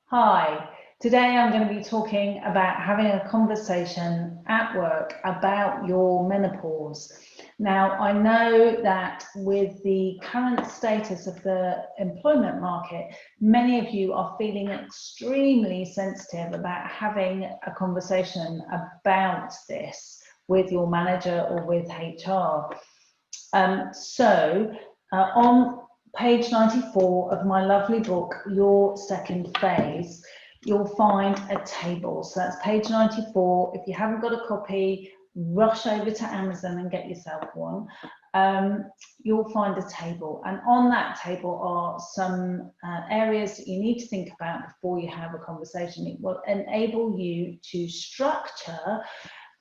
Hi, today I'm going to be talking about having a conversation at work about your menopause. Now, I know that with the current status of the employment market, many of you are feeling extremely sensitive about having a conversation about this with your manager or with HR. On page 94 of my lovely book, Your Second Phase, you'll find a table. So that's page 94. If you haven't got a copy, rush over to Amazon and get yourself one. You'll find a table, and on that table are some areas that you need to think about before you have a conversation. It will enable you to structure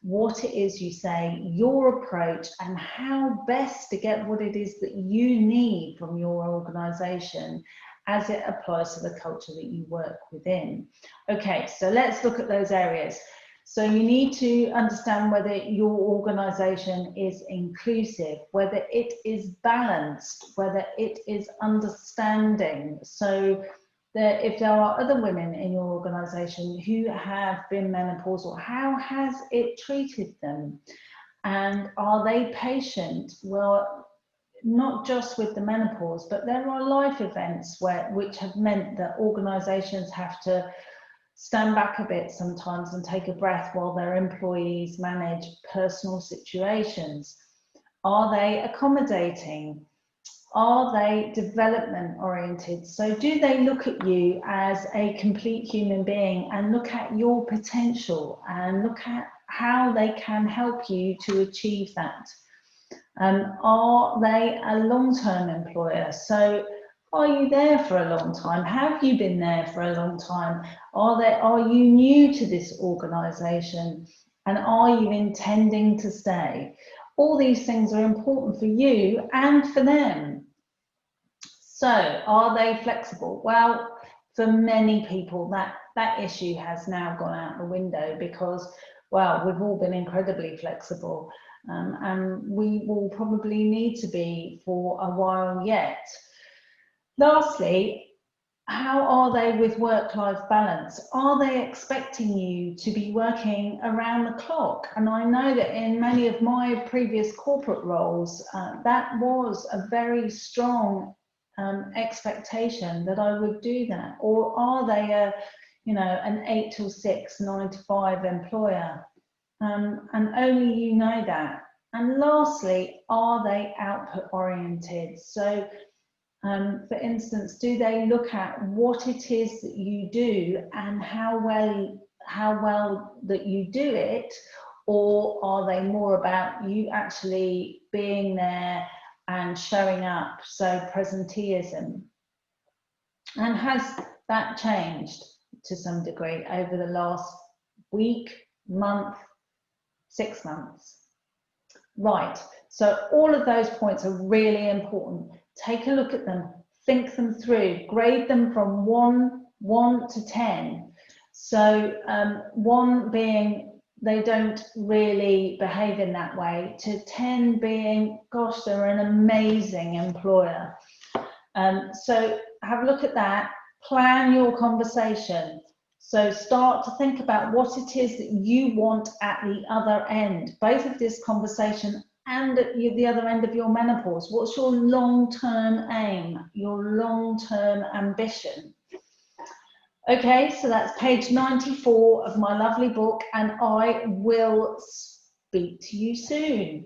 what it is you say, your approach, and how best to get what it is that you need from your organisation as it applies to the culture that you work within. Okay, so let's look at those areas. So you need to understand whether your organisation is inclusive, whether it is balanced, whether it is understanding. So if there are other women in your organisation who have been menopausal, how has it treated them? And are they patient? Well, not just with the menopause, but there are life events which have meant that organisations have to stand back a bit sometimes and take a breath while their employees manage personal situations. Are they accommodating? Are they development oriented? So do they look at you as a complete human being and look at your potential and look at how they can help you to achieve that? Are they a long-term employer? So are you there for a long time? Have you been there for a long time? Are you new to this organisation? And are you intending to stay? All these things are important for you and for them. So are they flexible? Well, for many people, that issue has now gone out the window because, well, we've all been incredibly flexible, and we will probably need to be for a while yet. Lastly, how are they with work-life balance? Are they expecting you to be working around the clock? And I know that in many of my previous corporate roles, that was a very strong expectation that I would do that. Or are they an 8 till 6, 9 to 5 employer? And only you know that. And lastly, are they output oriented? So for instance, do they look at what it is that you do and how well that you do it, or are they more about you actually being there and showing up? So presenteeism. And has that changed to some degree over the last week, month, 6 months? Right, so all of those points are really important. Take a look at them, think them through, grade them from 1 to 10. So 1 being they don't really behave in that way, to 10 being, gosh, they're an amazing employer. So have a look at that, plan your conversation. So start to think about what it is that you want at the other end, both of this conversation and at the other end of your menopause. What's your long-term aim, your long-term ambition? Okay, so that's page 94 of my lovely book, and I will speak to you soon.